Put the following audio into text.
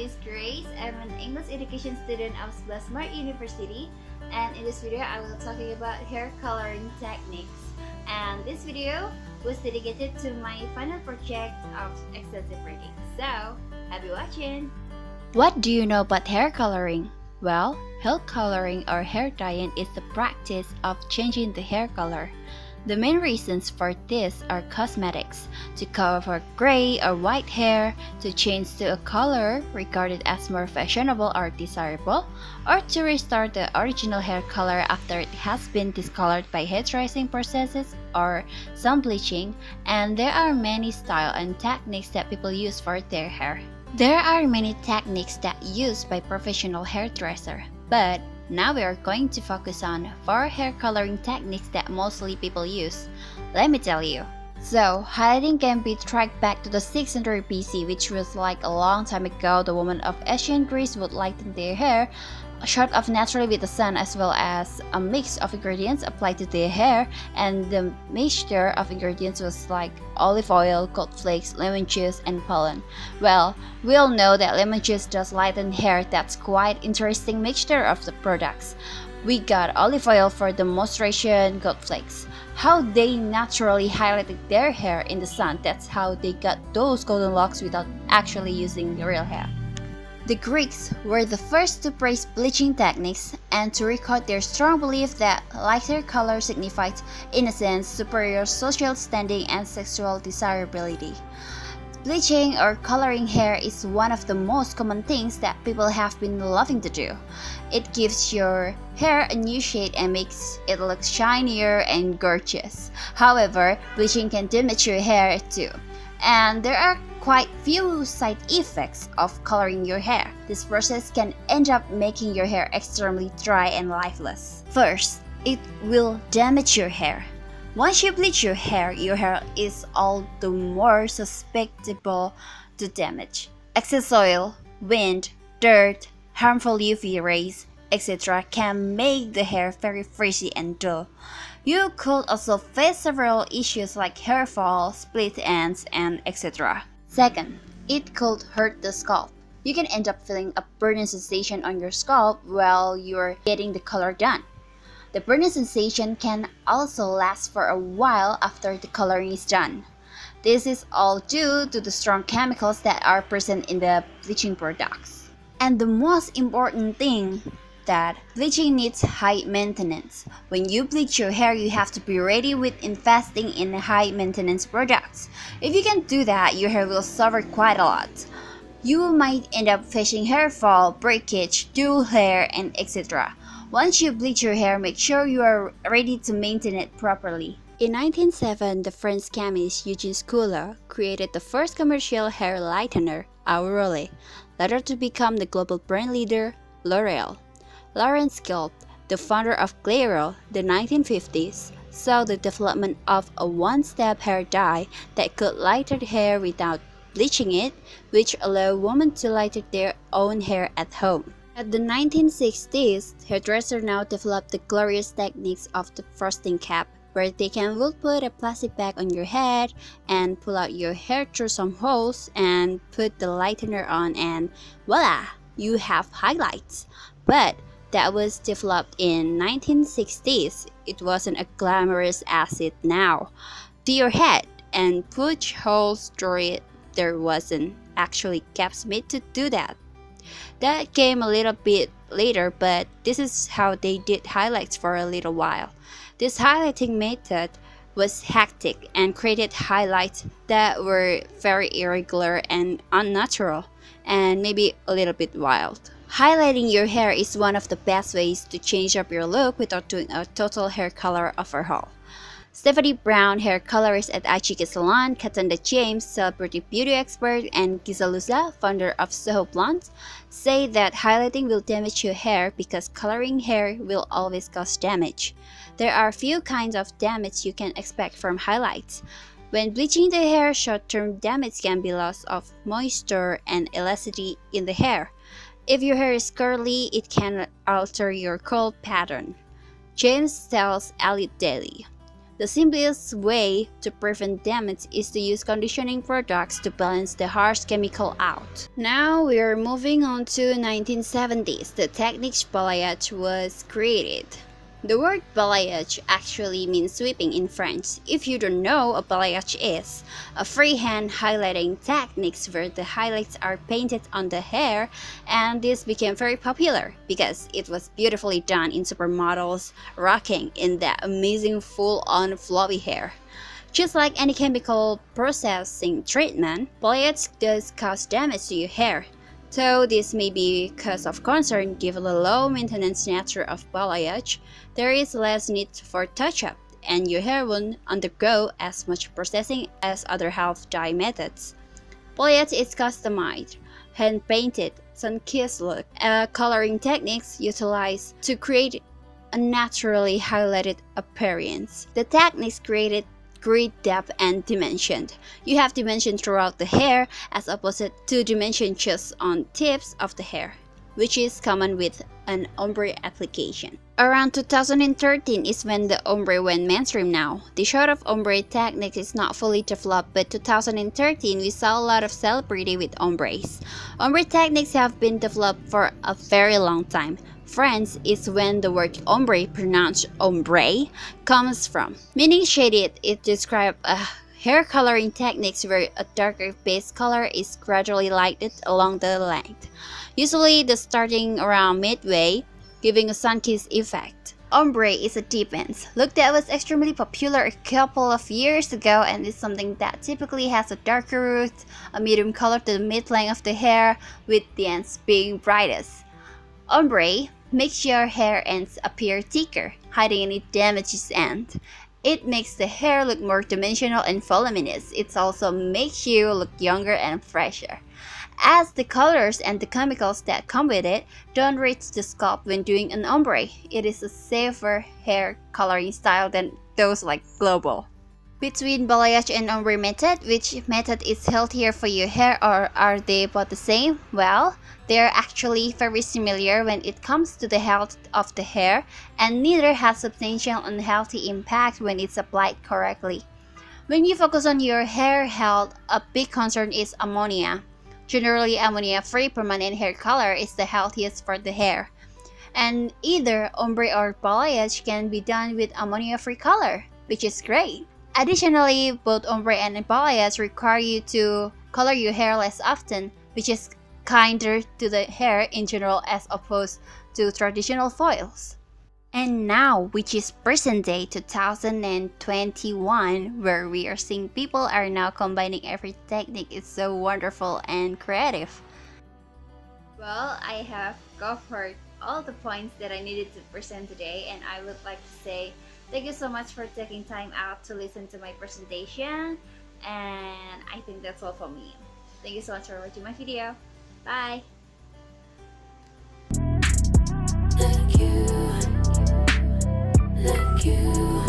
is Grace. I'm an English education student of Smart University, and in this video I will talking about hair coloring techniques. And this video was dedicated to my final project of extensive reading. So, happy watching! What do you know about hair coloring? Well, hair coloring or hair dyeing is the practice of changing the hair color. The main reasons for this are cosmetics, to cover gray or white hair, to change to a color regarded as more fashionable or desirable, or to restore the original hair color after it has been discolored by hair dressing processes or sun bleaching, and there are many styles and techniques that people use for their hair. There are many techniques that used by professional hairdresser, but now we are going to focus on 4 hair coloring techniques that mostly people use. Let me tell you. So, highlighting can be tracked back to the 600 BC, which was like a long time ago. The women of ancient Greece would lighten their hair, short off naturally with the sun, as well as a mix of ingredients applied to their hair, and the mixture of ingredients was like olive oil, gold flakes, lemon juice, and pollen. Well, we all know that lemon juice does lighten hair. That's quite interesting mixture of the products. We got olive oil for the moisturization, gold flakes. How they naturally highlighted their hair in the sun, that's how they got those golden locks without actually using the real hair. The Greeks were the first to praise bleaching techniques and to record their strong belief that lighter color signified innocence, superior social standing, and sexual desirability. Bleaching or coloring hair is one of the most common things that people have been loving to do. It gives your hair a new shade and makes it look shinier and gorgeous. However, bleaching can damage your hair too. And there are quite few side effects of coloring your hair. This process can end up making your hair extremely dry and lifeless. First, it will damage your hair. Once you bleach your hair is all the more susceptible to damage. Excess oil, wind, dirt, harmful UV rays, etc. can make the hair very frizzy and dull. You could also face several issues like hair fall, split ends, and etc. Second, it could hurt the scalp. You can end up feeling a burning sensation on your scalp while you're getting the color done. The burning sensation can also last for a while after the coloring is done. This is all due to the strong chemicals that are present in the bleaching products. And the most important thing, that bleaching needs high maintenance. When you bleach your hair, you have to be ready with investing in high maintenance products. If you can do that, your hair will suffer quite a lot. You might end up facing hair fall, breakage, dull hair, and etc. Once you bleach your hair, make sure you are ready to maintain it properly. In 1907, the French chemist Eugene Sculler created the first commercial hair lightener, Aurole, later to become the global brand leader, L'Oreal. Laurent Gilbert, the founder of Clairol, the 1950s, saw the development of a one-step hair dye that could lighten hair without bleaching it, which allowed women to lighten their own hair at home. At the 1960s, hairdressers now developed the glorious techniques of the frosting cap, where they will put a plastic bag on your head and pull out your hair through some holes and put the lightener on, and voila, you have highlights. But that was developed in 1960s. It wasn't a glamorous as it now. To your head and put holes through it. There wasn't actually caps made to do that. That came a little bit later, but this is how they did highlights for a little while. This highlighting method was hectic and created highlights that were very irregular and unnatural, and maybe a little bit wild. Highlighting your hair is one of the best ways to change up your look without doing a total hair color overhaul. Stephanie Brown, hair colorist at Aichike Salon, Katanda James, celebrity beauty expert, and Giza Luza, founder of Soho Blondes, say that highlighting will damage your hair because coloring hair will always cause damage. There are few kinds of damage you can expect from highlights. When bleaching the hair, short-term damage can be loss of moisture and elasticity in the hair. If your hair is curly, it can alter your curl pattern. James tells Elliot Daily. The simplest way to prevent damage is to use conditioning products to balance the harsh chemical out. Now we are moving on to 1970s. The technique balayage was created. The word balayage actually means sweeping in French. If you don't know what balayage is, a freehand highlighting techniques where the highlights are painted on the hair, and this became very popular because it was beautifully done in supermodels rocking in that amazing full-on flowy hair. Just like any chemical processing treatment, balayage does cause damage to your hair. Though this may be cause of concern given the low maintenance nature of balayage, there is less need for touch-up, and your hair won't undergo as much processing as other half dye methods. Balayage is customized, hand-painted, sun-kissed look, coloring techniques utilized to create a naturally highlighted appearance. The techniques created great depth and dimension. You have dimension throughout the hair as opposite to dimension just on tips of the hair, which is common with an ombre application. Around 2013 is when the ombre went mainstream now. The short of ombre technique is not fully developed, but 2013 we saw a lot of celebrity with ombres. Ombre techniques have been developed for a very long time. France is when the word ombre, pronounced ombre, comes from. Meaning shaded, it describes a hair coloring techniques where a darker base color is gradually lighted along the length, usually the starting around midway, giving a sun-kissed effect. Ombre is a depends look that was extremely popular a couple of years ago, and is something that typically has a darker root, a medium color to the mid-length of the hair, with the ends being brightest. Ombre makes your hair ends appear thicker, hiding any damaged end. It makes the hair look more dimensional and voluminous. It also makes you look younger and fresher, as the colors and the chemicals that come with it don't reach the scalp when doing an ombre. It is a safer hair coloring style than those like Global. Between balayage and ombre method, which method is healthier for your hair, or are they both the same? Well, they are actually very similar when it comes to the health of the hair, and neither has substantial unhealthy impact when it's applied correctly. When you focus on your hair health, a big concern is ammonia. Generally, ammonia-free permanent hair color is the healthiest for the hair, and either ombre or balayage can be done with ammonia-free color, which is great. Additionally, both ombre and balayage require you to color your hair less often, which is kinder to the hair in general as opposed to traditional foils. And now, which is present day 2021, where we are seeing people are now combining every technique, is so wonderful and creative. Well, I have covered all the points that I needed to present today, and I would like to say thank you so much for taking time out to listen to my presentation, and I think that's all from me. Thank you so much for watching my video. Bye! Thank you.